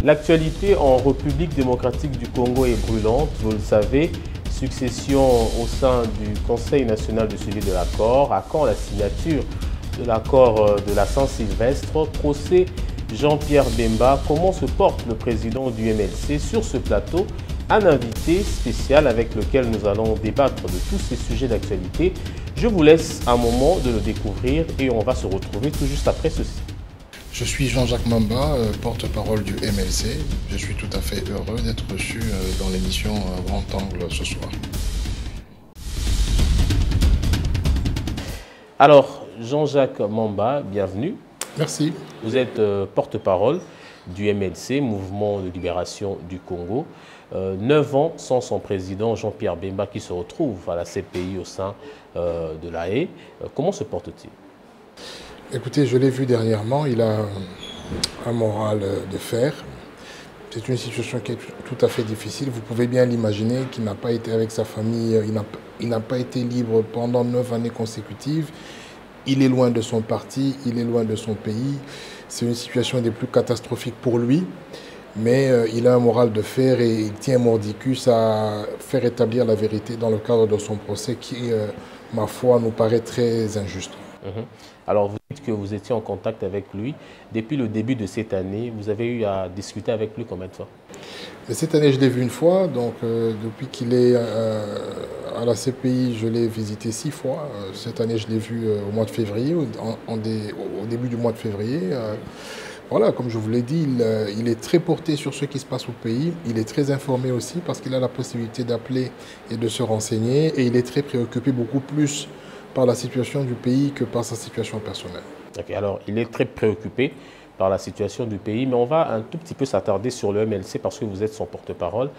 L'actualité en République démocratique du Congo est brûlante, vous le savez. Succession au sein du Conseil national de suivi de l'accord. À quand la signature de l'accord de la Saint-Sylvestre? Procès Jean-Pierre Bemba. Comment se porte le président du MLC? Sur ce plateau, un invité spécial avec lequel nous allons débattre de tous ces sujets d'actualité. Je vous laisse un moment de le découvrir et on va se retrouver tout juste après ceci. Je suis Jean-Jacques Mamba, porte-parole du MLC. Je suis tout à fait heureux d'être reçu dans l'émission Grand Angle ce soir. Alors, Jean-Jacques Mamba, bienvenue. Merci. Vous êtes porte-parole du MLC, Mouvement de Libération du Congo. 9 ans sans son président Jean-Pierre Bemba qui se retrouve à la CPI au sein de la Haye. Comment se porte-t-il? Écoutez, je l'ai vu dernièrement, il a un moral de fer. C'est une situation qui est tout à fait difficile. Vous pouvez bien l'imaginer qu'il n'a pas été avec sa famille, il n'a pas été libre pendant 9 années consécutives. Il est loin de son parti, il est loin de son pays. C'est une situation des plus catastrophiques pour lui. Mais il a un moral de fer et il tient mordicus à faire établir la vérité dans le cadre de son procès qui, ma foi, nous paraît très injuste. Alors, vous dites que vous étiez en contact avec lui. Depuis le début de cette année, vous avez eu à discuter avec lui combien de fois? Mais cette année, je l'ai vu une fois. Donc, depuis qu'il est à la CPI, je l'ai visité 6 fois. Cette année, je l'ai vu au mois de février, au début du mois de février. Voilà, comme je vous l'ai dit, il est très porté sur ce qui se passe au pays. Il est très informé aussi parce qu'il a la possibilité d'appeler et de se renseigner. Et il est très préoccupé beaucoup plus par la situation du pays que par sa situation personnelle. Okay, alors, il est très préoccupé par la situation du pays, mais on va un tout petit peu s'attarder sur le MLC parce que vous êtes son porte-parole.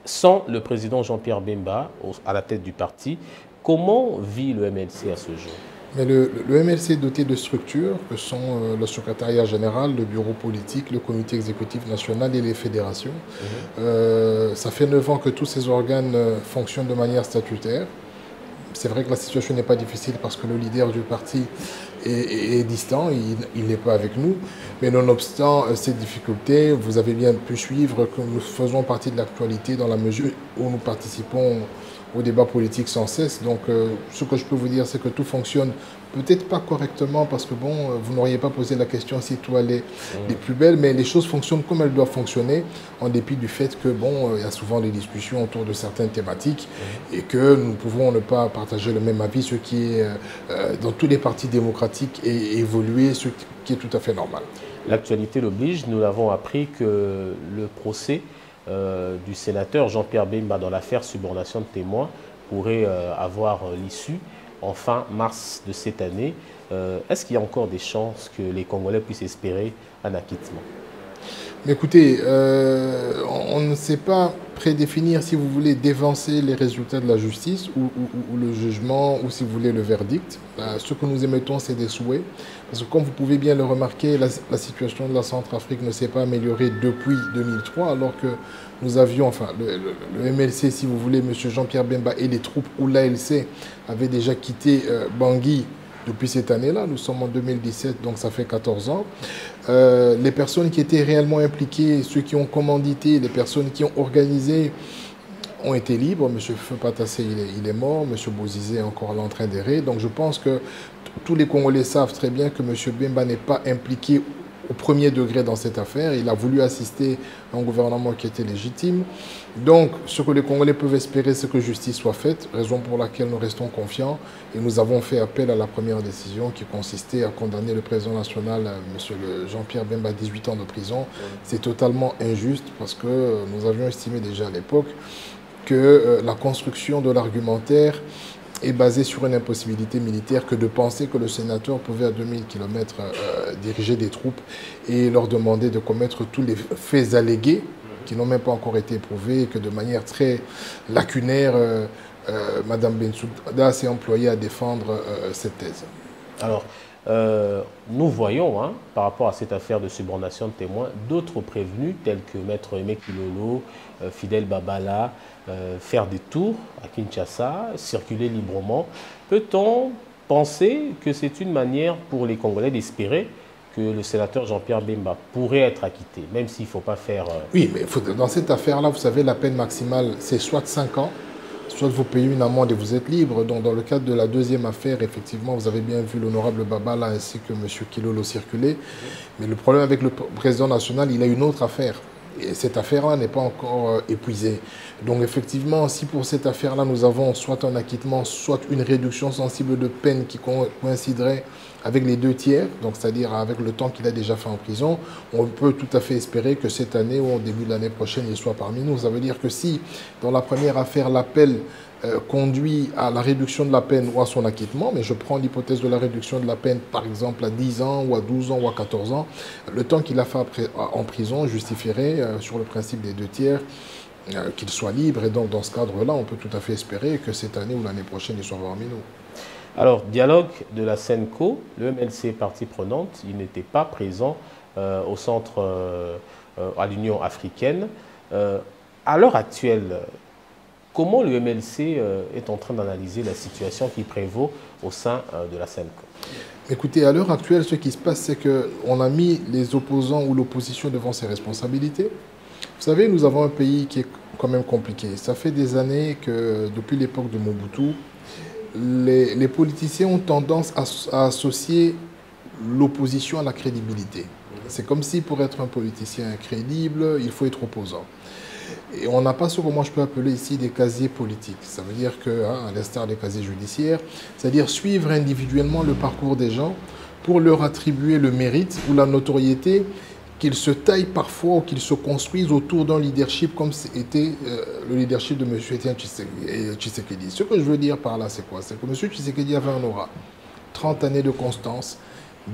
Sans le président Jean-Pierre Bemba à la tête du parti, comment vit le MLC à ce jour? Mais le MLC est doté de structures que sont le secrétariat général, le bureau politique, le comité exécutif national et les fédérations. Ça fait 9 ans que tous ces organes fonctionnent de manière statutaire. C'est vrai que la situation n'est pas difficile parce que le leader du parti est distant, il n'est pas avec nous. Mais nonobstant ces difficultés, vous avez bien pu suivre que nous faisons partie de l'actualité dans la mesure où nous participons au débat politique sans cesse. Donc ce que je peux vous dire, c'est que tout fonctionne peut-être pas correctement parce que bon, vous n'auriez pas posé la question si tout allait les plus belles, mais les choses fonctionnent comme elles doivent fonctionner en dépit du fait que bon, il y a souvent des discussions autour de certaines thématiques et que nous pouvons ne pas partager le même avis, ce qui est dans tous les partis démocratiques et évoluer, ce qui est tout à fait normal. L'actualité l'oblige, nous l'avons appris que le procès du sénateur Jean-Pierre Bemba dans l'affaire subornation de témoins pourrait avoir l'issue en fin mars de cette année. Est-ce qu'il y a encore des chances que les Congolais puissent espérer un acquittement? Mais écoutez, on ne sait pas prédéfinir, si vous voulez, d'évancer les résultats de la justice ou le jugement ou, si vous voulez, le verdict. Ce que nous émettons, c'est des souhaits. Parce que comme vous pouvez bien le remarquer, la situation de la Centrafrique ne s'est pas améliorée depuis 2003, alors que nous avions, enfin, le MLC, si vous voulez, M. Jean-Pierre Bemba et les troupes ou l'ALC avaient déjà quitté Bangui depuis cette année-là. Nous sommes en 2017, donc ça fait 14 ans. Les personnes qui étaient réellement impliquées, ceux qui ont commandité, les personnes qui ont organisé, ont été libres. M. Feu-Patassé, il est mort. M. Bozizé est encore là en train d'errer. Donc je pense que tous les Congolais savent très bien que M. Bemba n'est pas impliqué au premier degré dans cette affaire. Il a voulu assister à un gouvernement qui était légitime. Donc, ce que les Congolais peuvent espérer, c'est que justice soit faite, raison pour laquelle nous restons confiants. Et nous avons fait appel à la première décision qui consistait à condamner le président national, M. Jean-Pierre Bemba, à 18 ans de prison. C'est totalement injuste parce que nous avions estimé déjà à l'époque que la construction de l'argumentaire est basée sur une impossibilité militaire que de penser que le sénateur pouvait à 2000 km diriger des troupes et leur demander de commettre tous les faits allégués qui n'ont même pas encore été éprouvés et que de manière très lacunaire, Mme Bensouda s'est employée à défendre cette thèse. Alors, nous voyons, par rapport à cette affaire de subornation de témoins, d'autres prévenus tels que Maître Aimé Kilolo, Fidel Babala, faire des tours à Kinshasa, circuler librement. Peut-on penser que c'est une manière pour les Congolais d'espérer que le sénateur Jean-Pierre Bemba pourrait être acquitté, même s'il ne faut pas faire... Oui, mais dans cette affaire-là, vous savez, la peine maximale, c'est soit 5 ans, soit vous payez une amende et vous êtes libre. Donc, dans le cadre de la deuxième affaire, effectivement, vous avez bien vu l'honorable Baba là, ainsi que M. Kilolo circuler. Mais le problème avec le président national, il a une autre affaire. Et cette affaire-là n'est pas encore épuisée. Donc effectivement, si pour cette affaire-là, nous avons soit un acquittement, soit une réduction sensible de peine qui coïnciderait avec les 2 tiers, donc c'est-à-dire avec le temps qu'il a déjà fait en prison, on peut tout à fait espérer que cette année ou au début de l'année prochaine, il soit parmi nous. Ça veut dire que si, dans la première affaire, l'appel conduit à la réduction de la peine ou à son acquittement, mais je prends l'hypothèse de la réduction de la peine, par exemple, à 10 ans ou à 12 ans ou à 14 ans, le temps qu'il a fait en prison justifierait, sur le principe des 2 tiers, qu'il soit libre. Et donc, dans ce cadre-là, on peut tout à fait espérer que cette année ou l'année prochaine, il soit parmi nous. Alors, dialogue de la SENCO, le MLC partie prenante, il n'était pas présent au centre, à l'Union africaine. À l'heure actuelle, comment le MLC est en train d'analyser la situation qui prévaut au sein de la SENCO? Écoutez, à l'heure actuelle, ce qui se passe, c'est qu'on a mis les opposants ou l'opposition devant ses responsabilités. Vous savez, nous avons un pays qui est quand même compliqué. Ça fait des années que, depuis l'époque de Mobutu, les politiciens ont tendance à associer l'opposition à la crédibilité. C'est comme si pour être un politicien crédible, il faut être opposant. Et on n'a pas ce que moi je peux appeler ici des casiers politiques. Ça veut dire que, à l'instar des casiers judiciaires, c'est-à-dire suivre individuellement le parcours des gens pour leur attribuer le mérite ou la notoriété qu'ils se taillent parfois ou qu'ils se construisent autour d'un leadership comme c'était le leadership de M. Etienne Tshisekedi. Ce que je veux dire par là, c'est quoi? C'est que M. Tshisekedi avait un aura. 30 années de constance,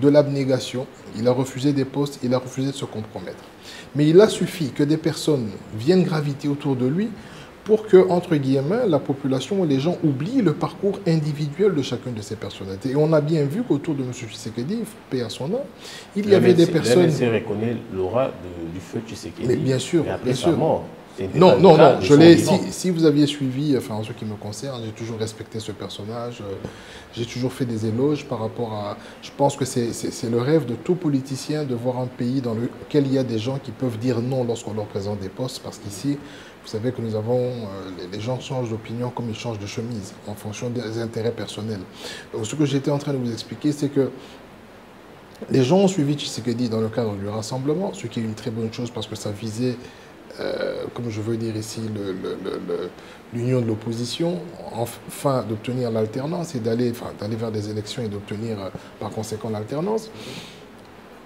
de l'abnégation, il a refusé des postes, il a refusé de se compromettre. Mais il a suffi que des personnes viennent graviter autour de lui pour que, entre guillemets, la population ou les gens oublient le parcours individuel de chacune de ces personnalités. Et on a bien vu qu'autour de M. Tshisekedi, paix à son âme, il y avait des personnes... Le MLC reconnaît l'aura du feu Tshisekedi. Mais bien sûr, bien sûr. Non, si vous aviez suivi, enfin en ce qui me concerne, j'ai toujours respecté ce personnage, j'ai toujours fait des éloges par rapport à... Je pense que c'est le rêve de tout politicien de voir un pays dans lequel il y a des gens qui peuvent dire non lorsqu'on leur présente des postes, parce qu'ici, vous savez que nous avons... les gens changent d'opinion comme ils changent de chemise, en fonction des intérêts personnels. Donc ce que j'étais en train de vous expliquer, c'est que les gens ont suivi Tshisekedi dans le cadre du rassemblement, ce qui est une très bonne chose parce que ça visait... comme je veux dire ici, l'union de l'opposition, enfin d'obtenir l'alternance et d'aller vers des élections et d'obtenir par conséquent l'alternance.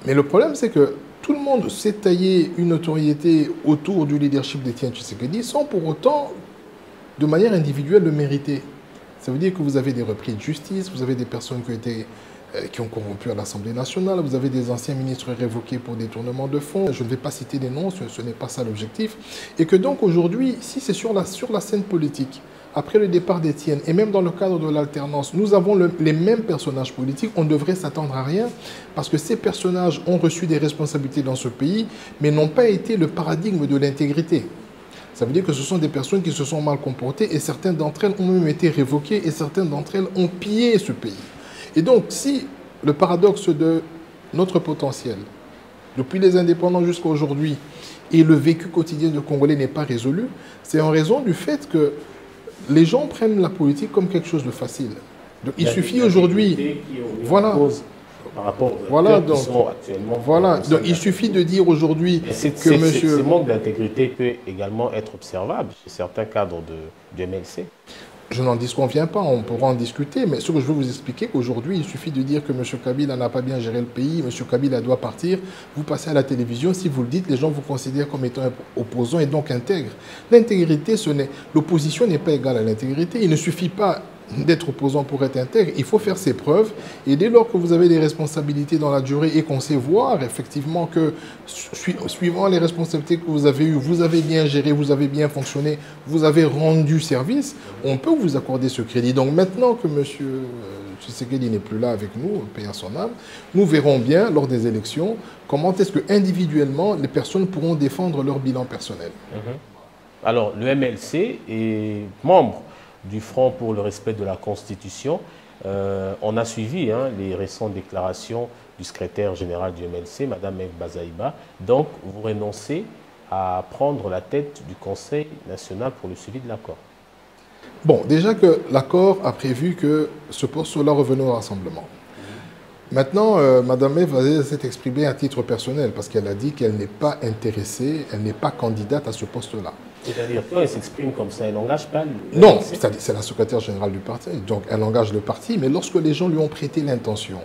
Mais le problème, c'est que tout le monde s'est taillé une notoriété autour du leadership d'Etienne Tshisekedi sans pour autant, de manière individuelle, le mériter. Ça veut dire que vous avez des repris de justice, vous avez des personnes qui ont corrompu à l'Assemblée nationale, vous avez des anciens ministres révoqués pour détournement de fonds. Je ne vais pas citer les noms, ce n'est pas ça l'objectif. Et que donc aujourd'hui, si c'est sur la scène politique, après le départ d'Étienne, et même dans le cadre de l'alternance, nous avons les mêmes personnages politiques, on devrait s'attendre à rien, parce que ces personnages ont reçu des responsabilités dans ce pays, mais n'ont pas été le paradigme de l'intégrité. Ça veut dire que ce sont des personnes qui se sont mal comportées, et certaines d'entre elles ont même été révoquées, et certaines d'entre elles ont pillé ce pays. Et donc, si le paradoxe de notre potentiel, depuis les indépendants jusqu'à aujourd'hui, et le vécu quotidien du Congolais n'est pas résolu, c'est en raison du fait que les gens prennent la politique comme quelque chose de facile. Donc, il suffit aujourd'hui... Voilà. Donc il suffit de dire aujourd'hui que monsieur... Ce manque d'intégrité peut également être observable chez certains cadres du MLC. Je n'en disconviens pas, on pourra en discuter, mais ce que je veux vous expliquer, qu'aujourd'hui, il suffit de dire que M. Kabila n'a pas bien géré le pays, M. Kabila doit partir, vous passez à la télévision, si vous le dites, les gens vous considèrent comme étant opposant et donc intègre. L'intégrité, l'opposition n'est pas égale à l'intégrité, il ne suffit pas d'être opposant pour être intègre, il faut faire ses preuves, et dès lors que vous avez des responsabilités dans la durée et qu'on sait voir effectivement que suivant les responsabilités que vous avez eues, vous avez bien géré, vous avez bien fonctionné, vous avez rendu service, on peut vous accorder ce crédit. Donc maintenant que M. Tshisekedi n'est plus là avec nous, paix à son âme, nous verrons bien lors des élections comment est-ce que individuellement les personnes pourront défendre leur bilan personnel. Alors le MLC est membre du Front pour le respect de la Constitution. On a suivi les récentes déclarations du secrétaire général du MLC, Mme Eve Bazaïba. Donc, vous renoncez à prendre la tête du Conseil national pour le suivi de l'accord. Bon, déjà que l'accord a prévu que ce poste-là revenait au rassemblement. Maintenant, Mme Eve s'est exprimée à titre personnel parce qu'elle a dit qu'elle n'est pas intéressée, elle n'est pas candidate à ce poste-là. C'est-à-dire, quand elle s'exprime comme ça, elle n'engage pas le... Non, c'est la secrétaire générale du parti, donc elle engage le parti, mais lorsque les gens lui ont prêté l'intention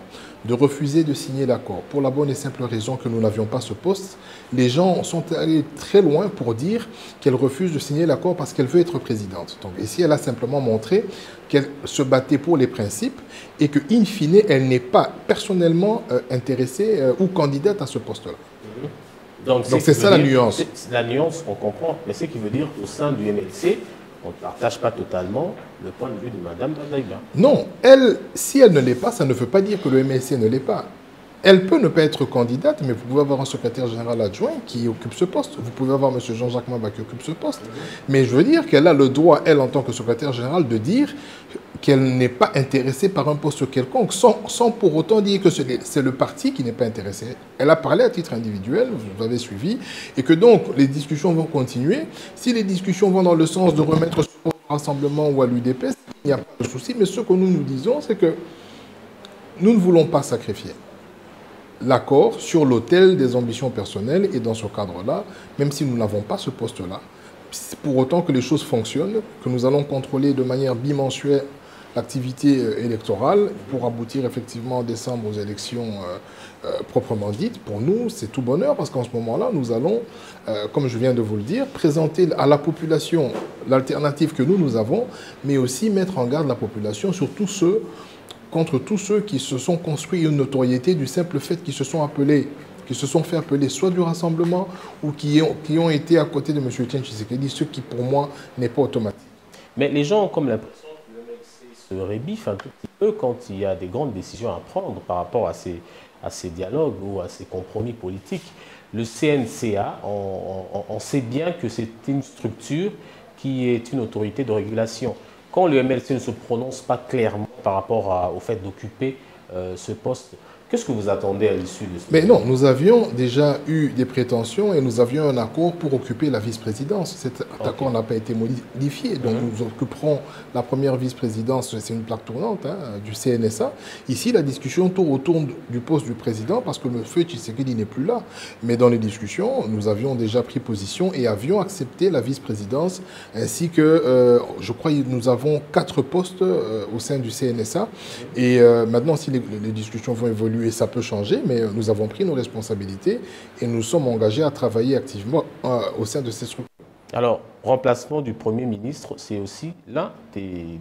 de refuser de signer l'accord, pour la bonne et simple raison que nous n'avions pas ce poste, les gens sont allés très loin pour dire qu'elle refuse de signer l'accord parce qu'elle veut être présidente. Donc ici, elle a simplement montré qu'elle se battait pour les principes et que, in fine, elle n'est pas personnellement intéressée ou candidate à ce poste-là. Donc c'est ça la nuance. La nuance, on comprend, mais ce qui veut dire qu'au sein du MLC, on ne partage pas totalement le point de vue de Mme Bazaïba. Non, elle, si elle ne l'est pas, ça ne veut pas dire que le MLC ne l'est pas. Elle peut ne pas être candidate, mais vous pouvez avoir un secrétaire général adjoint qui occupe ce poste. Vous pouvez avoir M. Jean-Jacques Maba qui occupe ce poste. Mais je veux dire qu'elle a le droit, elle, en tant que secrétaire général, de dire qu'elle n'est pas intéressée par un poste quelconque, sans pour autant dire que c'est le parti qui n'est pas intéressé. Elle a parlé à titre individuel, vous avez suivi, et que donc les discussions vont continuer. Si les discussions vont dans le sens de remettre ce poste au rassemblement ou à l'UDP, il n'y a pas de souci. Mais ce que nous disons, c'est que nous ne voulons pas sacrifier l'accord sur l'autel des ambitions personnelles, et dans ce cadre-là, même si nous n'avons pas ce poste-là, pour autant que les choses fonctionnent, que nous allons contrôler de manière bimensuelle l'activité électorale pour aboutir effectivement en décembre aux élections proprement dites, pour nous, c'est tout bonheur parce qu'en ce moment-là, nous allons, comme je viens de vous le dire, présenter à la population l'alternative que nous avons, mais aussi mettre en garde la population sur contre tous ceux qui se sont construits une notoriété du simple fait qu'ils se sont fait appeler soit du rassemblement ou qui ont été à côté de M. Etienne Tshisekedi, ce qui pour moi n'est pas automatique. Mais les gens ont comme l'impression que le MLC se rébiffe un tout petit peu quand il y a des grandes décisions à prendre par rapport à ces dialogues ou à ces compromis politiques. Le CNCA, on sait bien que c'est une structure qui est une autorité de régulation. Quand le MLC ne se prononce pas clairement par rapport au fait d'occuper ce poste, qu'est-ce que vous attendez à l'issue de ce... Mais non, nous avions déjà eu des prétentions et nous avions un accord pour occuper la vice-présidence. Cet accord n'a pas été modifié. Donc nous occuperons la première vice-présidence, c'est une plaque tournante du CNSA. Ici, la discussion tourne autour du poste du président parce que le feu Tshisekedi n'est plus là. Mais dans les discussions, nous avions déjà pris position et avions accepté la vice-présidence ainsi que, je crois, nous avons 4 postes au sein du CNSA. Et maintenant, si les discussions vont évoluer, ça peut changer, mais nous avons pris nos responsabilités et nous sommes engagés à travailler activement au sein de ces structures. Alors, remplacement du Premier ministre, c'est aussi l'un des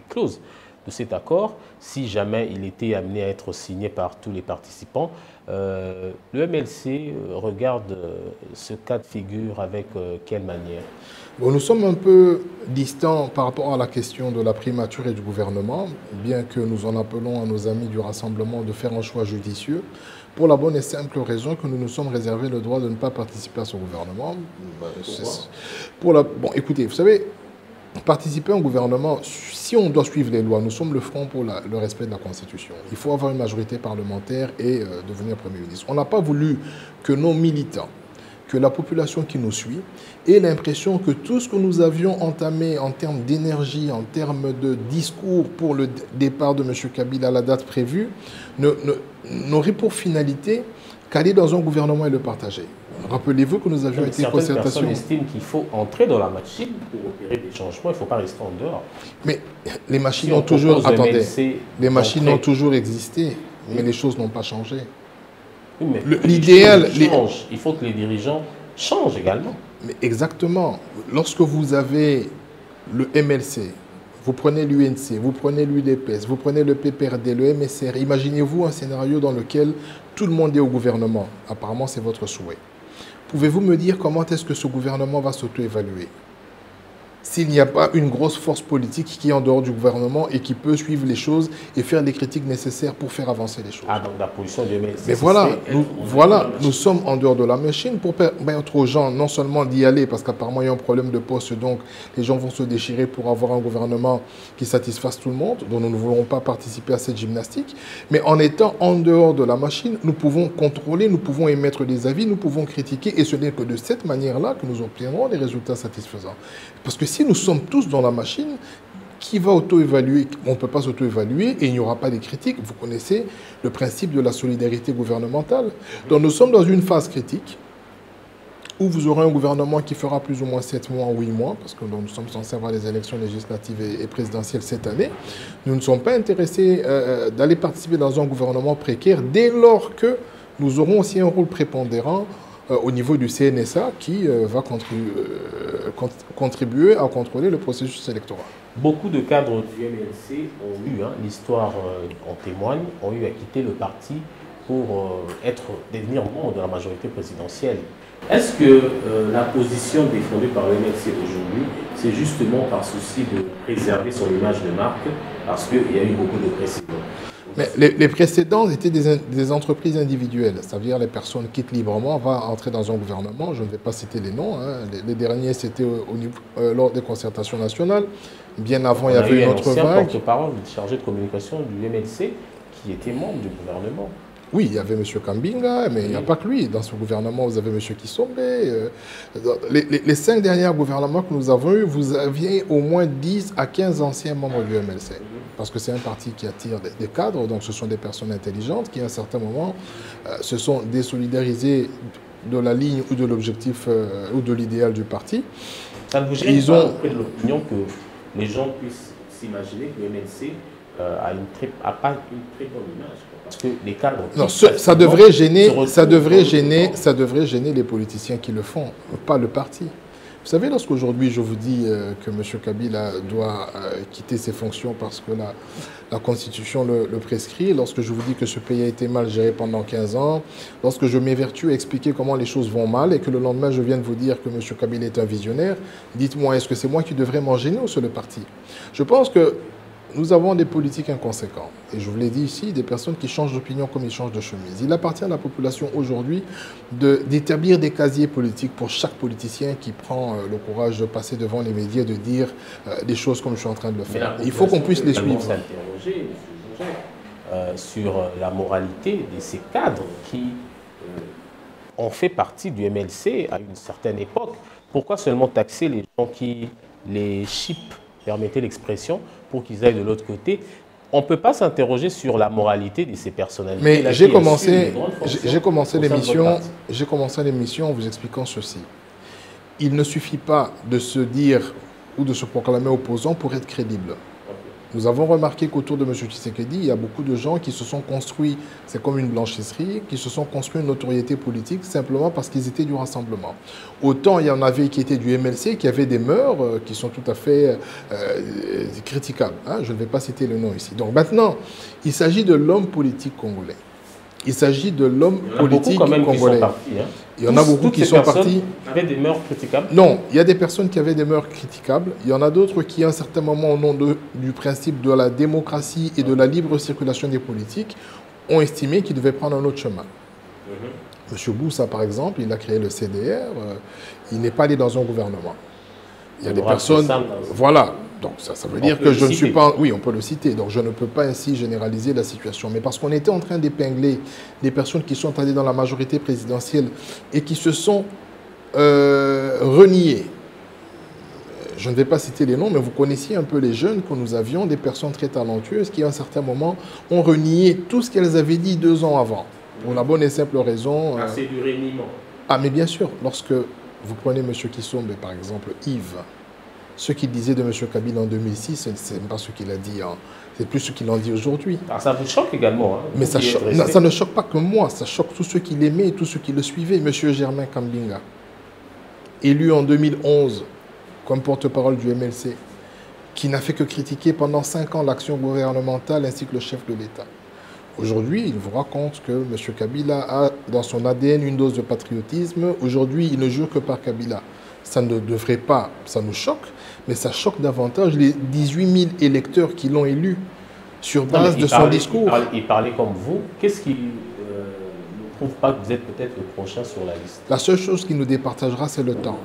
clauses de cet accord. Si jamais il était amené à être signé par tous les participants, le MLC regarde ce cas de figure avec quelle manière? Bon, nous sommes un peu distants par rapport à la question de la primature et du gouvernement, bien que nous en appelons à nos amis du Rassemblement de faire un choix judicieux, pour la bonne et simple raison que nous nous sommes réservés le droit de ne pas participer à ce gouvernement. Bon, écoutez, vous savez, participer au gouvernement, si on doit suivre les lois, nous sommes le front pour le respect de la Constitution. Il faut avoir une majorité parlementaire et devenir Premier ministre. On n'a pas voulu que nos militants, que la population qui nous suit ait l'impression que tout ce que nous avions entamé en termes d'énergie, en termes de discours pour le départ de M. Kabila à la date prévue, n'aurait pour finalité qu'aller dans un gouvernement et le partager. Rappelez-vous que nous avions été en concertation. Certaines personnes estiment qu'il faut entrer dans la machine pour opérer des changements, il ne faut pas rester en dehors. Mais les machines ont toujours... Attendez, les machines ont toujours existé, mais les choses n'ont pas changé. Oui, l'idéal, il faut que les dirigeants changent également. Mais exactement. Lorsque vous avez le MLC, vous prenez l'UNC, vous prenez l'UDPS, vous prenez le PPRD, le MSR, imaginez-vous un scénario dans lequel tout le monde est au gouvernement. Apparemment, c'est votre souhait. Pouvez-vous me dire comment est-ce que ce gouvernement va s'auto-évaluer? s'il n'y a pas une grosse force politique qui est en dehors du gouvernement et qui peut suivre les choses et faire les critiques nécessaires pour faire avancer les choses. Ah, donc la position de MLC. Mais voilà, nous sommes en dehors de la machine pour permettre aux gens non seulement d'y aller, parce qu'apparemment il y a un problème de poste, donc les gens vont se déchirer pour avoir un gouvernement qui satisfasse tout le monde, dont nous ne voulons pas participer à cette gymnastique, mais en étant en dehors de la machine, nous pouvons contrôler, nous pouvons émettre des avis, nous pouvons critiquer, et ce n'est que de cette manière-là que nous obtiendrons des résultats satisfaisants. Parce que si nous sommes tous dans la machine, qui va auto-évaluer? On ne peut pas s'auto-évaluer et il n'y aura pas de critiques. Vous connaissez le principe de la solidarité gouvernementale. Donc nous sommes dans une phase critique où vous aurez un gouvernement qui fera plus ou moins 7 mois, 8 mois, parce que nous sommes censés avoir les élections législatives et présidentielles cette année. Nous ne sommes pas intéressés d'aller participer dans un gouvernement précaire dès lors que nous aurons aussi un rôle prépondérant au niveau du CNSA qui va contribuer à contrôler le processus électoral. Beaucoup de cadres du MLC ont eu, l'histoire en témoigne, ont eu à quitter le parti pour devenir membre de la majorité présidentielle. Est-ce que la position défendue par le MLC aujourd'hui, c'est justement par souci de préserver son image de marque, parce qu'il y a eu beaucoup de précédents? Mais les précédents étaient des entreprises individuelles, c'est-à-dire les personnes quittent librement, vont entrer dans un gouvernement, je ne vais pas citer les noms, les derniers c'était lors des concertations nationales, bien avant il y avait une autre vague. Un porte-parole chargé de communication du MLC qui était membre du gouvernement. Oui, il y avait M. Kambinga, mais il n'y a pas que lui. Dans ce gouvernement, vous avez M. Kisombe. Les 5 derniers gouvernements que nous avons eus, vous aviez au moins 10 à 15 anciens membres du MLC. Parce que c'est un parti qui attire des cadres, donc ce sont des personnes intelligentes qui, à un certain moment, se sont désolidarisées de la ligne ou de l'objectif ou de l'idéal du parti. Ça ne vous gêne pas auprès de l'opinion que les gens puissent s'imaginer que le MLC n'a pas une très bonne image, parce que les cadres... Non, ça devrait gêner les politiciens qui le font, pas le parti. Vous savez, lorsqu'aujourd'hui je vous dis que M. Kabila doit quitter ses fonctions parce que la Constitution le prescrit, lorsque je vous dis que ce pays a été mal géré pendant 15 ans, lorsque je m'évertue à expliquer comment les choses vont mal et que le lendemain je viens de vous dire que M. Kabila est un visionnaire, dites-moi, est-ce que c'est moi qui devrais m'en gêner ou c'est le parti? Je pense que nous avons des politiques inconséquents. Et je vous l'ai dit ici, des personnes qui changent d'opinion comme ils changent de chemise. Il appartient à la population aujourd'hui d'établir des casiers politiques pour chaque politicien qui prend le courage de passer devant les médias et de dire des choses comme je suis en train de le faire. Il faut qu'on puisse les suivre. S'interroger sur la moralité de ces cadres qui ont fait partie du MLC à une certaine époque. Pourquoi seulement taxer les gens qui les chipent, permettez l'expression, pour qu'ils aillent de l'autre côté? On ne peut pas s'interroger sur la moralité de ces personnalités. Mais j'ai commencé l'émission en vous expliquant ceci. Il ne suffit pas de se dire ou de se proclamer opposant pour être crédible. Nous avons remarqué qu'autour de M. Tshisekedi, il y a beaucoup de gens qui se sont construits, c'est comme une blanchisserie, qui se sont construits une notoriété politique simplement parce qu'ils étaient du rassemblement. Autant il y en avait qui étaient du MLC, qui avaient des mœurs qui sont tout à fait critiquables. Je ne vais pas citer le nom ici. Donc maintenant, il s'agit de l'homme politique congolais. Il s'agit de l'homme politique congolais. Il y en a beaucoup qui sont partis. Avaient des mœurs critiquables? Non, il y a des personnes qui avaient des mœurs critiquables. Il y en a d'autres qui, à un certain moment, au nom du principe de la démocratie et de la libre circulation des politiques, ont estimé qu'ils devaient prendre un autre chemin. Monsieur Boussa, par exemple, il a créé le CDR. Il n'est pas allé dans un gouvernement. Il y a des personnes... Voilà. Donc ça veut dire que je ne suis pas... Oui, on peut le citer. Donc je ne peux pas ainsi généraliser la situation. Mais parce qu'on était en train d'épingler des personnes qui sont allées dans la majorité présidentielle et qui se sont reniées. Je ne vais pas citer les noms, mais vous connaissiez un peu les jeunes que nous avions, des personnes très talentueuses qui, à un certain moment, ont renié tout ce qu'elles avaient dit 2 ans avant. Pour la bonne et simple raison... c'est du reniement. Ah, mais bien sûr, lorsque vous prenez M. Kisombe, par exemple, Yves, ce qu'il disait de M. Kabila en 2006, ce n'est pas ce qu'il a dit, c'est plus ce qu'il en dit aujourd'hui. Ça vous choque également. Mais ça ne choque pas que moi, ça choque tous ceux qui l'aimaient et tous ceux qui le suivaient. M. Germain Kambinga, élu en 2011 comme porte-parole du MLC, qui n'a fait que critiquer pendant 5 ans l'action gouvernementale ainsi que le chef de l'État. Aujourd'hui, il vous raconte que M. Kabila a dans son ADN une dose de patriotisme. Aujourd'hui, il ne jure que par Kabila. ça ne devrait pas, ça nous choque, mais ça choque davantage les 18 000 électeurs qui l'ont élu sur base de son discours. Il parlait comme vous. Qu'est-ce qui ne prouve pas que vous êtes peut-être le prochain sur la liste? La seule chose qui nous départagera, c'est le temps.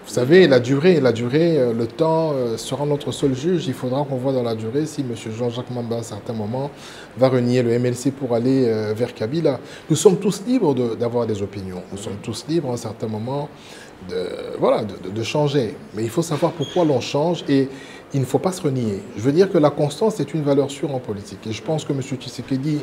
Vous savez, la durée, le temps sera notre seul juge. Il faudra qu'on voit dans la durée si M. Jean-Jacques Mamba, à un certain moment, va renier le MLC pour aller vers Kabila. Nous sommes tous libres d'avoir des opinions. Nous sommes tous libres, à un certain moment, de changer. Mais il faut savoir pourquoi l'on change et il ne faut pas se renier. Je veux dire que la constance est une valeur sûre en politique. Et je pense que M. Tshisekedi,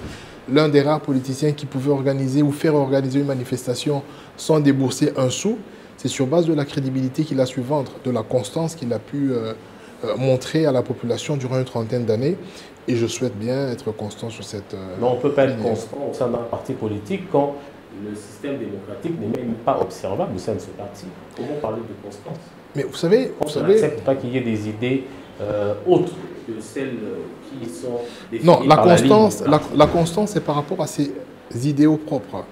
l'un des rares politiciens qui pouvait organiser ou faire organiser une manifestation sans débourser un sou, c'est sur base de la crédibilité qu'il a su vendre, de la constance qu'il a pu montrer à la population durant une trentaine d'années. Et je souhaite bien être constant sur cette Mais on ne peut pas être constant au sein d'un parti politique quand le système démocratique n'est même pas observable au sein de ce parti. Comment parler de constance? Mais vous savez... On n'accepte pas qu'il y ait des idées autres que celles qui sont définies non, par la constance, la constance, c'est par rapport à ses idéaux propres.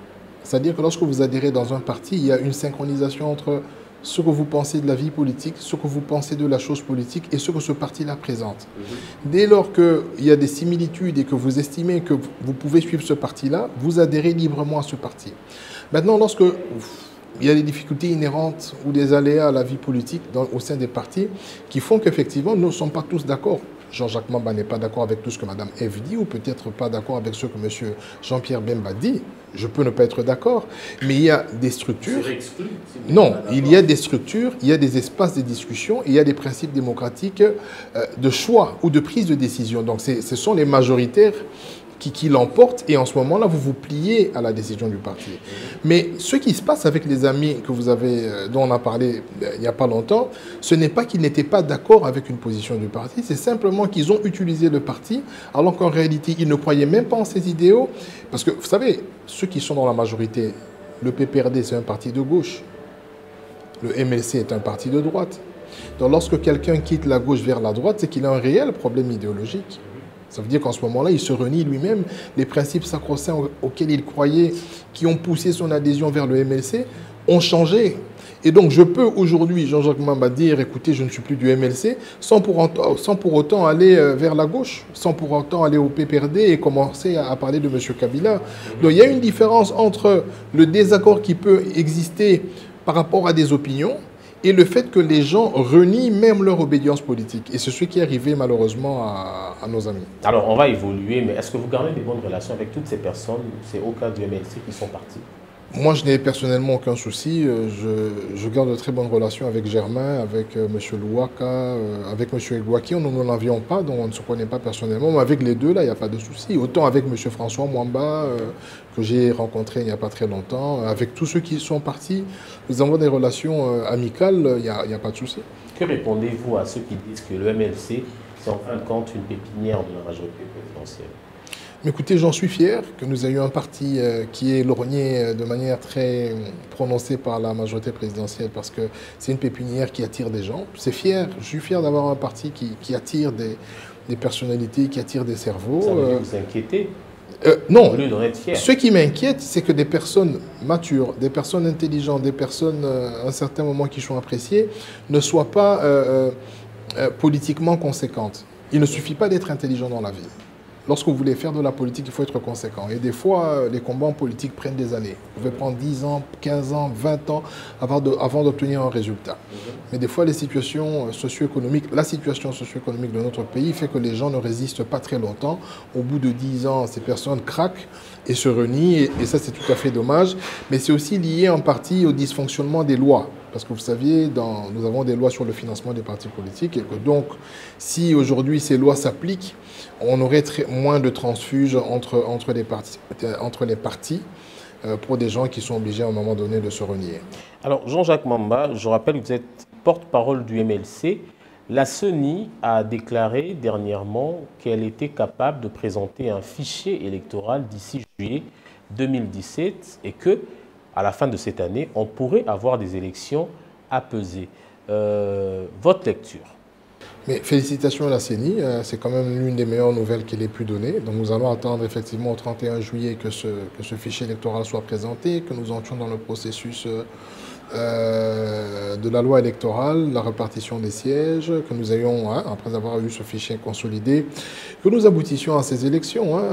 C'est-à-dire que lorsque vous adhérez dans un parti, il y a une synchronisation entre ce que vous pensez de la vie politique, ce que vous pensez de la chose politique et ce que ce parti-là présente. Dès lors qu'il y a des similitudes et que vous estimez que vous pouvez suivre ce parti-là, vous adhérez librement à ce parti. Maintenant, lorsque il y a des difficultés inhérentes ou des aléas à la vie politique au sein des partis qui font qu'effectivement, nous ne sommes pas tous d'accord. Jean-Jacques Mamba n'est pas d'accord avec tout ce que Mme F dit ou peut-être pas d'accord avec ce que M. Jean-Pierre Bemba dit. Je peux ne pas être d'accord, mais il y a des structures. Non, il y a des structures, il y a des espaces de discussion, il y a des principes démocratiques de choix ou de prise de décision. Donc ce sont les majoritaires qui l'emportent et en ce moment-là, vous vous pliez à la décision du parti. Mais ce qui se passe avec les amis que vous avez, dont on a parlé il n'y a pas longtemps, ce n'est pas qu'ils n'étaient pas d'accord avec une position du parti, c'est simplement qu'ils ont utilisé le parti alors qu'en réalité, ils ne croyaient même pas en ses idéaux. Parce que, vous savez, ceux qui sont dans la majorité, le PPRD, c'est un parti de gauche. Le MLC est un parti de droite. Donc lorsque quelqu'un quitte la gauche vers la droite, c'est qu'il a un réel problème idéologique. Ça veut dire qu'en ce moment-là, il se renie lui-même. Les principes sacro-saints auxquels il croyait, qui ont poussé son adhésion vers le MLC, ont changé. Et donc, je peux aujourd'hui, Jean-Jacques Mamba, dire, écoutez, je ne suis plus du MLC, sans pour autant aller vers la gauche, sans pour autant aller au PPRD et commencer à parler de M. Kabila. Donc, il y a une différence entre le désaccord qui peut exister par rapport à des opinions et le fait que les gens renient même leur obédience politique. Et c'est ce qui est arrivé malheureusement à nos amis. Alors, on va évoluer, mais est-ce que vous gardez des bonnes relations avec toutes ces personnes, ces hauts cadres du MLC qui sont partis? Moi, je n'ai personnellement aucun souci. Je garde de très bonnes relations avec Germain, avec M. Louaka, avec M. Egwaki. Nous n'en avions pas, donc on ne se connaît pas personnellement. Mais avec les deux, là, il n'y a pas de souci. Autant avec M. François Mwamba, que j'ai rencontré il n'y a pas très longtemps. Avec tous ceux qui sont partis, nous avons des relations amicales, il n'y a pas de souci. Que répondez-vous à ceux qui disent que le MLC, c'est en fin de compte une pépinière de la majorité présidentielle? Mais écoutez, j'en suis fier que nous ayons un parti qui est lorgné de manière très prononcée par la majorité présidentielle parce que c'est une pépinière qui attire des gens. Je suis fier d'avoir un parti qui attire des personnalités, qui attire des cerveaux. Ça veut dire que vous inquiétez? Non, au lieu d'en être fier. Ce qui m'inquiète, c'est que des personnes matures, des personnes intelligentes, des personnes à un certain moment qui sont appréciées ne soient pas politiquement conséquentes. Il ne suffit pas d'être intelligent dans la vie. Lorsque vous voulez faire de la politique, il faut être conséquent. Et des fois, les combats en politique prennent des années. Vous pouvez prendre 10 ans, 15 ans, 20 ans avant d'obtenir un résultat. Mais des fois, la situation socio-économique de notre pays fait que les gens ne résistent pas très longtemps. Au bout de 10 ans, ces personnes craquent et se renient. Et ça, c'est tout à fait dommage. Mais c'est aussi lié en partie au dysfonctionnement des lois. Parce que vous saviez, nous avons des lois sur le financement des partis politiques et que donc, si aujourd'hui ces lois s'appliquent, on aurait moins de transfuges entre les partis pour des gens qui sont obligés à un moment donné de se renier. Alors, Jean-Jacques Mamba, je rappelle que vous êtes porte-parole du MLC. La CENI a déclaré dernièrement qu'elle était capable de présenter un fichier électoral d'ici juillet 2017 et que, à la fin de cette année, on pourrait avoir des élections apaisées. Votre lecture? Mais félicitations à la CENI, c'est quand même l'une des meilleures nouvelles qu'elle ait pu donner. Donc nous allons attendre effectivement au 31 juillet que ce fichier électoral soit présenté, que nous entrions dans le processus de la loi électorale, la répartition des sièges, que nous ayons, hein, après avoir eu ce fichier consolidé, que nous aboutissions à ces élections. Hein.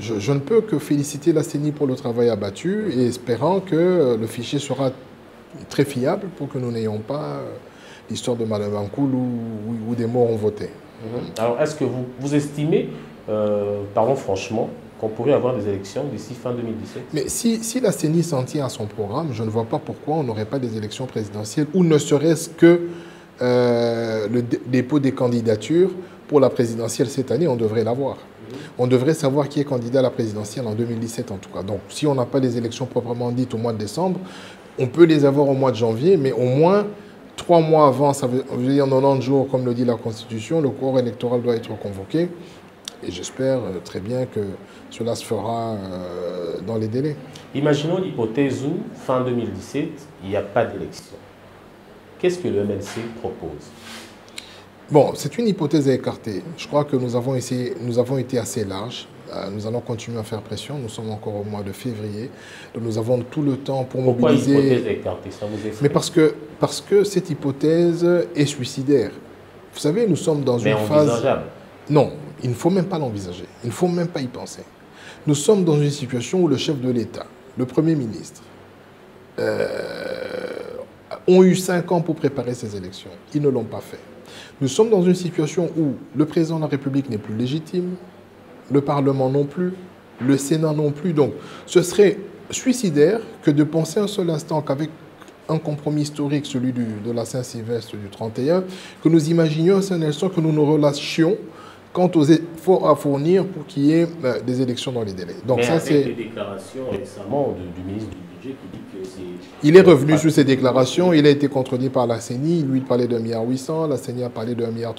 Je ne peux que féliciter la CENI pour le travail abattu et espérant que le fichier sera très fiable pour que nous n'ayons pas l'histoire de Mme Bankoul où des morts ont voté. Alors, est-ce que vous estimez, parlons franchement, qu'on pourrait avoir des élections d'ici fin 2017? Mais si la CENI s'en tient à son programme, je ne vois pas pourquoi on n'aurait pas des élections présidentielles ou ne serait-ce que le dépôt des candidatures pour la présidentielle cette année, on devrait l'avoir. On devrait savoir qui est candidat à la présidentielle en 2017 en tout cas. Donc si on n'a pas les élections proprement dites au mois de décembre, on peut les avoir au mois de janvier, mais au moins 3 mois avant, ça veut dire 90 jours, comme le dit la Constitution, le corps électoral doit être convoqué. Et j'espère très bien que cela se fera dans les délais. Imaginons l'hypothèse où, fin 2017, il n'y a pas d'élection. Qu'est-ce que le MLC propose? Bon, c'est une hypothèse à écarter. Je crois que nous avons été assez larges. Nous allons continuer à faire pression. Nous sommes encore au mois de février. Donc nous avons tout le temps pour mobiliser... Pourquoi hypothèse à écarter? Ça vous effraie? Mais parce que cette hypothèse est suicidaire. Vous savez, nous sommes dans une phase... envisageable. Non, il ne faut même pas l'envisager. Il ne faut même pas y penser. Nous sommes dans une situation où le chef de l'État, le Premier ministre, ont eu 5 ans pour préparer ces élections. Ils ne l'ont pas fait. Nous sommes dans une situation où le président de la République n'est plus légitime, le Parlement non plus, le Sénat non plus. Donc, ce serait suicidaire que de penser un seul instant qu'avec un compromis historique, celui de la Saint-Sylvestre du 31, que nous imaginions un seul instant que nous nous relâchions quant aux efforts à fournir pour qu'il y ait des élections dans les délais. Donc, mais ça, avec c'est les déclarations récemment du ministre du Budget qui dit que c'est... Il est revenu sur ces déclarations, il a été contredit par la CENI, lui il parlait de 1,8 milliard, la CENI a parlé de 1,3 milliard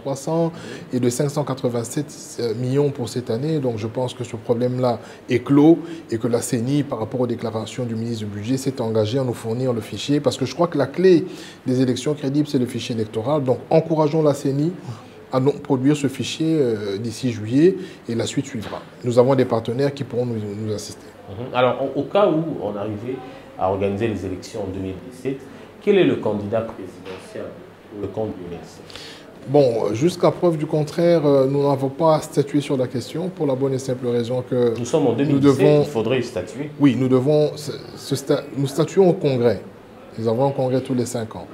et de 587 millions pour cette année. Donc je pense que ce problème-là est clos et que la CENI, par rapport aux déclarations du ministre du Budget, s'est engagée à nous fournir le fichier parce que je crois que la clé des élections crédibles, c'est le fichier électoral. Donc encourageons la CENI à produire ce fichier d'ici juillet et la suite suivra. Nous avons des partenaires qui pourront nous assister. Alors au cas où on arrivait à organiser les élections en 2017, quel est le candidat présidentiel pour le compte du MLC? Bon, jusqu'à preuve du contraire, nous n'avons pas statué sur la question pour la bonne et simple raison que... Nous sommes en 2017, il faudrait statuer. Oui, nous statuons au Congrès. Nous avons un Congrès tous les 5 ans.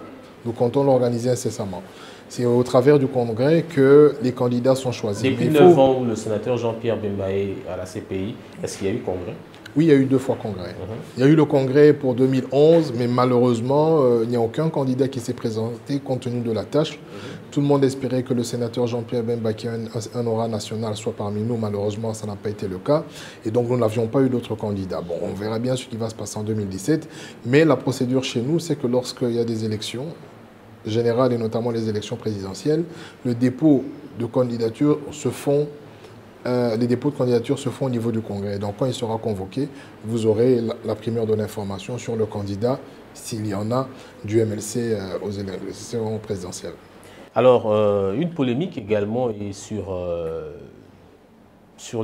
Nous comptons l'organiser incessamment. C'est au travers du Congrès que les candidats sont choisis. Depuis 9 ans où le sénateur Jean-Pierre Bemba est à la CPI, est-ce qu'il y a eu Congrès? Oui, il y a eu 2 fois Congrès. Il y a eu le Congrès pour 2011, mais malheureusement, il n'y a aucun candidat qui s'est présenté compte tenu de la tâche. Tout le monde espérait que le sénateur Jean-Pierre Bemba, qui a un aura national, soit parmi nous. Malheureusement, ça n'a pas été le cas. Et donc, nous n'avions pas eu d'autres candidats. Bon, on verra bien ce qui va se passer en 2017. Mais la procédure chez nous, c'est que lorsqu'il y a des élections générales et notamment les élections présidentielles, le dépôt de candidature se font... les dépôts de candidature se font au niveau du Congrès. Donc, quand il sera convoqué, vous aurez la primeur de l'information sur le candidat, s'il y en a, du MLC aux élections présidentielles. Alors, une polémique également est sur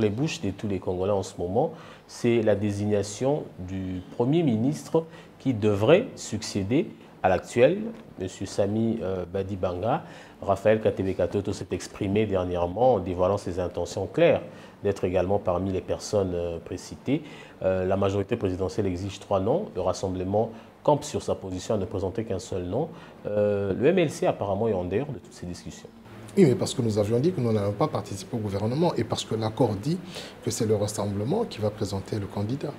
les bouches de tous les Congolais en ce moment, c'est la désignation du Premier ministre qui devrait succéder à l'actuel, M. Sami Badibanga. Raphaël Katebe-Katoto s'est exprimé dernièrement en dévoilant ses intentions claires d'être également parmi les personnes précitées. La majorité présidentielle exige 3 noms. Le Rassemblement campe sur sa position à ne présenter qu'un seul nom. Le MLC apparemment est en dehors de toutes ces discussions. Oui, mais parce que nous avions dit que nous n'allons pas participer au gouvernement et parce que l'accord dit que c'est le Rassemblement qui va présenter le candidat.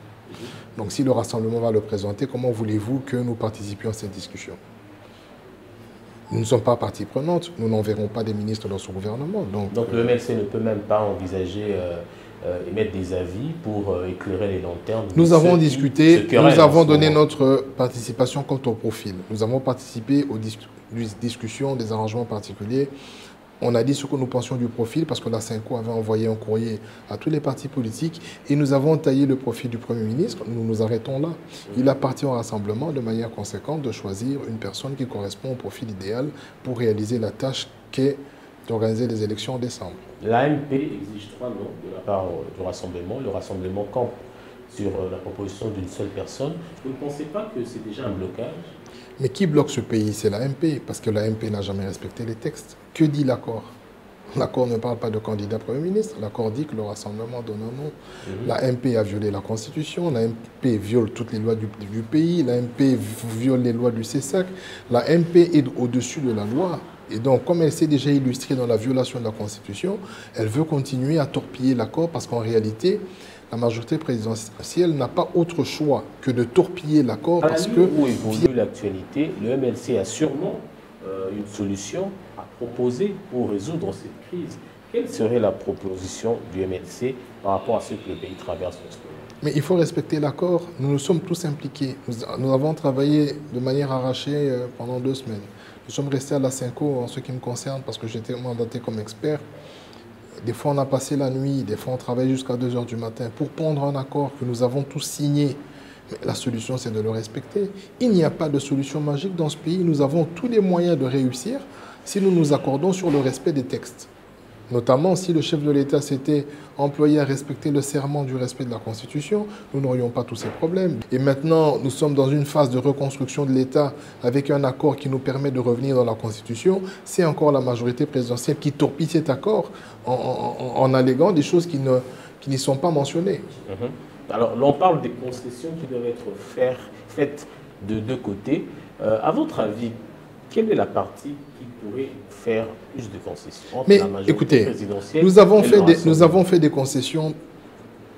Donc si le Rassemblement va le présenter, comment voulez-vous que nous participions à cette discussion? Nous ne sommes pas partie prenante, nous n'enverrons pas des ministres dans ce gouvernement. Donc le MLC ne peut même pas envisager émettre des avis pour éclairer les lanternes. Nous avons discuté, nous avons donné notre participation quant au profil. Nous avons participé aux discussions des arrangements particuliers. On a dit ce que nous pensions du profil parce que la CENCO avait envoyé un courrier à tous les partis politiques et nous avons taillé le profil du Premier ministre. Nous nous arrêtons là. Il appartient au Rassemblement de manière conséquente de choisir une personne qui correspond au profil idéal pour réaliser la tâche qu'est d'organiser les élections en décembre. L'AMP exige 3 noms de la part du Rassemblement. Le Rassemblement campe sur la proposition d'une seule personne. Vous ne pensez pas que c'est déjà un blocage? Mais qui bloque ce pays? C'est l'AMP, parce que l'AMP n'a jamais respecté les textes. Que dit l'accord? L'accord ne parle pas de candidat Premier ministre. L'accord dit que le rassemblement donne un nom. L'AMP a violé la Constitution. L'AMP viole toutes les lois du pays. L'AMP viole les lois du CESAC. L'AMP est au-dessus de la loi. Et donc, comme elle s'est déjà illustrée dans la violation de la Constitution, elle veut continuer à torpiller l'accord parce qu'en réalité, la majorité présidentielle n'a pas autre choix que de torpiller l'accord parce que... Où évolue l'actualité, le MLC a sûrement une solution à proposer pour résoudre cette crise. Quelle serait la proposition du MLC par rapport à ce que le pays traverse en ce moment? Mais il faut respecter l'accord. Nous nous sommes tous impliqués. Nous avons travaillé de manière arrachée pendant 2 semaines. Nous sommes restés à la Cinco en ce qui me concerne parce que j'étais mandaté comme expert. Des fois, on a passé la nuit, des fois, on travaille jusqu'à 2 h du matin pour prendre un accord que nous avons tous signé. Mais la solution, c'est de le respecter. Il n'y a pas de solution magique dans ce pays. Nous avons tous les moyens de réussir si nous nous accordons sur le respect des textes. Notamment, si le chef de l'État s'était employé à respecter le serment du respect de la Constitution, nous n'aurions pas tous ces problèmes. Et maintenant, nous sommes dans une phase de reconstruction de l'État avec un accord qui nous permet de revenir dans la Constitution. C'est encore la majorité présidentielle qui torpille cet accord en alléguant des choses qui n'y sont pas mentionnées. Alors, l'on parle des concessions qui doivent être faites de deux côtés. À votre avis, quelle est la partie qui pourrait faire plus de concessions entre la majorité présidentielle nous avons fait des concessions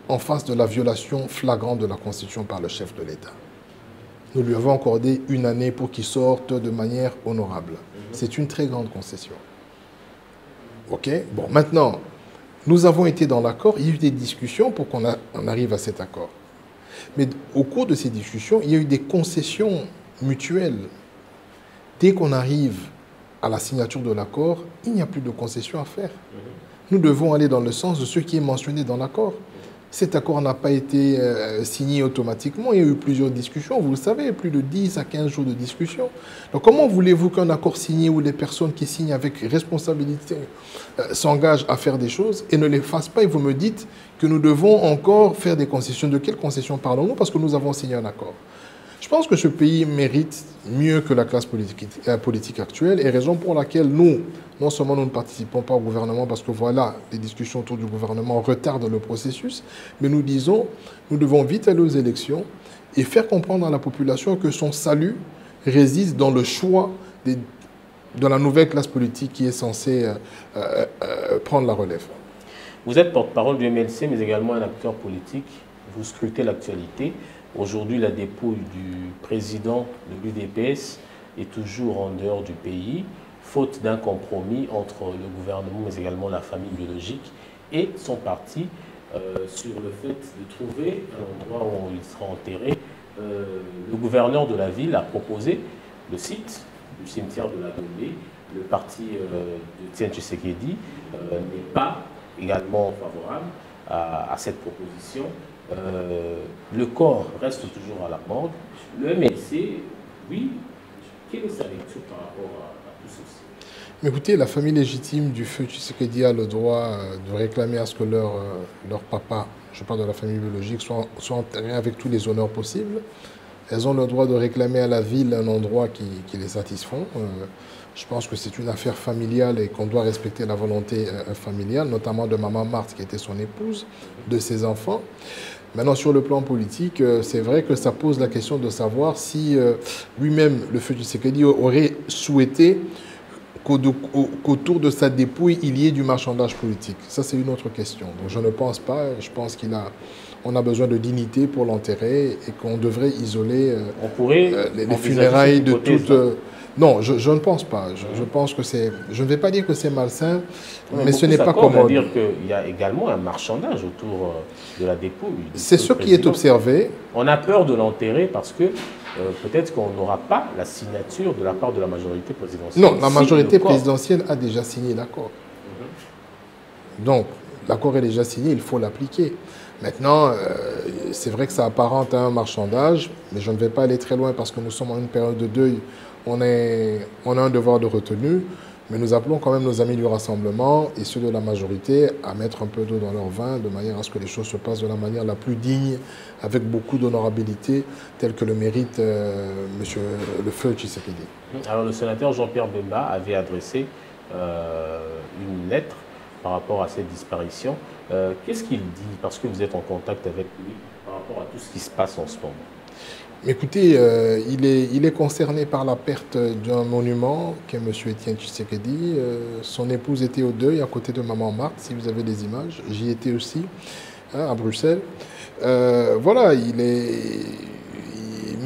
en face de la violation flagrante de la Constitution par le chef de l'État. Nous lui avons accordé 1 année pour qu'il sorte de manière honorable. C'est une très grande concession. OK? Bon, maintenant, nous avons été dans l'accord. Il y a eu des discussions pour qu'on arrive à cet accord. Mais au cours de ces discussions, il y a eu des concessions mutuelles. Dès qu'on arrive à la signature de l'accord, il n'y a plus de concessions à faire. Nous devons aller dans le sens de ce qui est mentionné dans l'accord. Cet accord n'a pas été signé automatiquement. Il y a eu plusieurs discussions. Vous le savez, plus de 10 à 15 jours de discussion. Donc comment voulez-vous qu'un accord signé où les personnes qui signent avec responsabilité s'engagent à faire des choses et ne les fassent pas? Et vous me dites que nous devons encore faire des concessions. De quelles concessions parlons-nous? Parce que nous avons signé un accord. Je pense que ce pays mérite mieux que la classe politique actuelle, et raison pour laquelle nous, non seulement nous ne participons pas au gouvernement, parce que voilà, les discussions autour du gouvernement retardent le processus, mais nous disons, nous devons vite aller aux élections et faire comprendre à la population que son salut réside dans le choix de la nouvelle classe politique qui est censée prendre la relève. Vous êtes porte-parole du MLC, mais également un acteur politique. Vous scrutez l'actualité. Aujourd'hui, la dépouille du président de l'UDPS est toujours en dehors du pays, faute d'un compromis entre le gouvernement, mais également la famille biologique et son parti sur le fait de trouver un endroit où il sera enterré. Le gouverneur de la ville a proposé le site du cimetière de la Dombé. Le parti de Tiens Tshisekedi n'est pas également favorable à cette proposition. Le corps reste toujours à la morgue. Le MLC, oui, quelle est sa lecture par rapport à tout ceci? Mais écoutez, la famille légitime du feu Tshisekedi a le droit de réclamer à ce que leur papa, je parle de la famille biologique, soit enterré avec tous les honneurs possibles. Elles ont le droit de réclamer à la ville un endroit qui les satisfont. Je pense que c'est une affaire familiale et qu'on doit respecter la volonté familiale, notamment de Maman Marthe, qui était son épouse, de ses enfants. Maintenant, sur le plan politique, c'est vrai que ça pose la question de savoir si lui-même, le feu Tshisekedi, aurait souhaité qu'autour de sa dépouille, il y ait du marchandage politique. Ça, c'est une autre question. Donc, je ne pense pas. Je pense qu'on a besoin de dignité pour l'enterrer et qu'on devrait isoler les funérailles de toute... Non, je ne pense pas. Je pense que c'est... Je ne vais pas dire que c'est malsain, mais ce n'est pas commode. dire qu'il y a également un marchandage autour de la dépouille. C'est ce qui est observé. On a peur de l'enterrer parce que peut-être qu'on n'aura pas la signature de la part de la majorité présidentielle. Non, la majorité présidentielle a déjà signé l'accord. Donc, l'accord est déjà signé, il faut l'appliquer. Maintenant, c'est vrai que ça apparente à un marchandage, mais je ne vais pas aller très loin parce que nous sommes en une période de deuil. On a un devoir de retenue. Mais nous appelons quand même nos amis du rassemblement et ceux de la majorité à mettre un peu d'eau dans leur vin, de manière à ce que les choses se passent de la manière la plus digne, avec beaucoup d'honorabilité, tel que le mérite Monsieur le Feu Tshisekedi. Alors le sénateur Jean-Pierre Bemba avait adressé une lettre par rapport à cette disparition. Qu'est-ce qu'il dit? Parce que vous êtes en contact avec lui par rapport à tout ce qui se passe en ce moment. Écoutez, il est concerné par la perte d'un monument qu'est M. Étienne Tshisekedi. Son épouse était au deuil à côté de Maman Marthe, si vous avez des images. J'y étais aussi, hein, à Bruxelles. Voilà, M.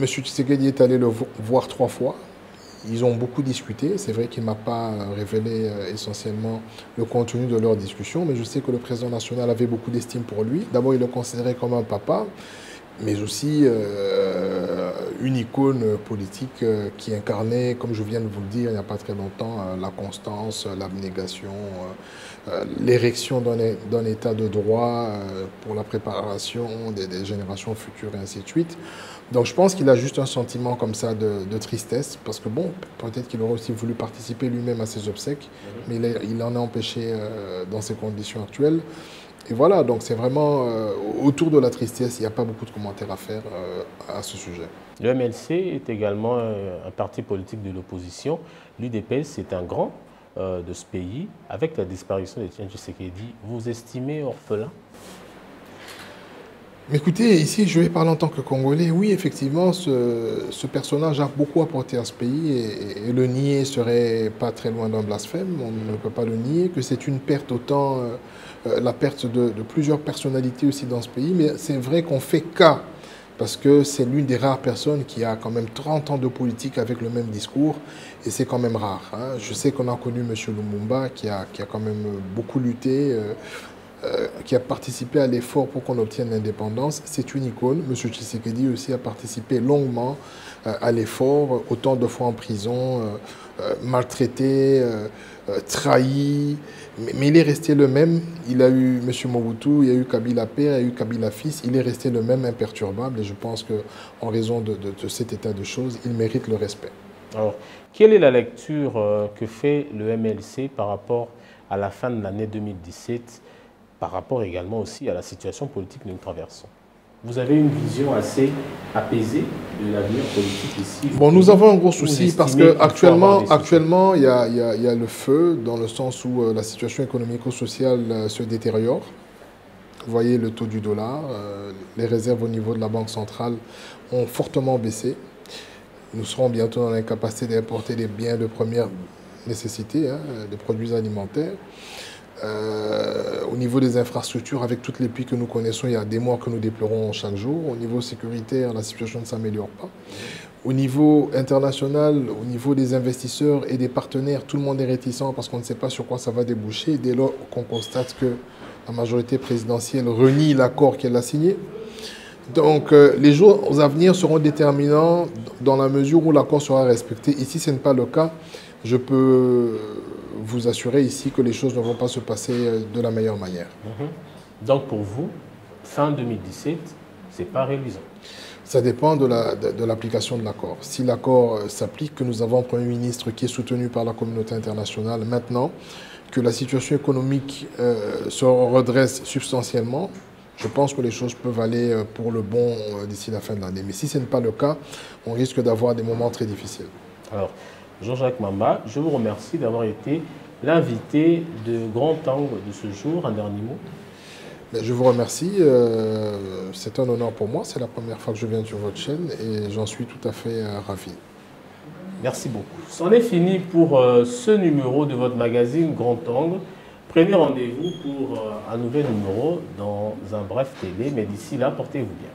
Tshisekedi est allé le voir 3 fois. Ils ont beaucoup discuté. C'est vrai qu'il ne m'a pas révélé essentiellement le contenu de leur discussion, mais je sais que le président national avait beaucoup d'estime pour lui. D'abord, il le considérait comme un papa, mais aussi une icône politique qui incarnait, comme je viens de vous le dire il n'y a pas très longtemps, la constance, l'abnégation, l'érection d'un état de droit pour la préparation des générations futures et ainsi de suite. Donc je pense qu'il a juste un sentiment comme ça de tristesse, parce que bon, peut-être qu'il aurait aussi voulu participer lui-même à ses obsèques, mais il en est empêché dans ces conditions actuelles. Et voilà, donc c'est vraiment autour de la tristesse, il n'y a pas beaucoup de commentaires à faire à ce sujet. Le MLC est également un parti politique de l'opposition. L'UDPS, c'est un grand de ce pays. Avec la disparition d'Étienne Tshisekedi, vous estimez orphelin? Écoutez, ici, je vais parler en tant que Congolais. Oui, effectivement, ce personnage a beaucoup apporté à ce pays et le nier serait pas très loin d'un blasphème. On ne peut pas le nier, que c'est une perte autant, la perte de plusieurs personnalités aussi dans ce pays. Mais c'est vrai qu'on fait cas, parce que c'est l'une des rares personnes qui a quand même 30 ans de politique avec le même discours, et c'est quand même rare, hein. Je sais qu'on a connu M. Lumumba, qui a quand même beaucoup lutté, qui a participé à l'effort pour qu'on obtienne l'indépendance. C'est une icône. M. Tshisekedi aussi a participé longuement à l'effort, autant de fois en prison, maltraité, trahi, mais il est resté le même. Il a eu M. Mobutu, il y a eu Kabila père, il y a eu Kabila fils, il est resté le même, imperturbable, et je pense qu'en raison de cet état de choses, il mérite le respect. Alors, quelle est la lecture que fait le MLC par rapport à la fin de l'année 2017, par rapport également aussi à la situation politique que nous traversons? Vous avez une vision assez apaisée de l'avenir politique ici? Bon, nous avons un gros souci parce qu'actuellement, il y a le feu, dans le sens où la situation économico-sociale se détériore. Vous voyez le taux du dollar, les réserves au niveau de la Banque centrale ont fortement baissé. Nous serons bientôt dans l'incapacité d'importer des biens de première nécessité, hein, des produits alimentaires. Au niveau des infrastructures, avec toutes les pluies que nous connaissons, il y a des morts que nous déplorons chaque jour. Au niveau sécuritaire, la situation ne s'améliore pas. Au niveau international, au niveau des investisseurs et des partenaires, tout le monde est réticent parce qu'on ne sait pas sur quoi ça va déboucher. Dès lors qu'on constate que la majorité présidentielle renie l'accord qu'elle a signé. Donc les jours à venir seront déterminants dans la mesure où l'accord sera respecté. Ici, ce n'est pas le cas. Je peux vous assurer ici que les choses ne vont pas se passer de la meilleure manière. Donc pour vous, fin 2017, ce n'est pas réalisant? Ça dépend de l'application de l'accord. Si l'accord s'applique, que nous avons un Premier ministre qui est soutenu par la communauté internationale maintenant, que la situation économique se redresse substantiellement, je pense que les choses peuvent aller pour le bon d'ici la fin de l'année. Mais si ce n'est pas le cas, on risque d'avoir des moments très difficiles. Alors, Jean-Jacques Mamba, je vous remercie d'avoir été l'invité de Grand Angle de ce jour. Un dernier mot? Je vous remercie. C'est un honneur pour moi. C'est la première fois que je viens sur votre chaîne et j'en suis tout à fait ravi. Merci beaucoup. C'en est fini pour ce numéro de votre magazine Grand Angle. Prenez rendez-vous pour un nouvel numéro dans un bref télé. Mais d'ici là, portez-vous bien.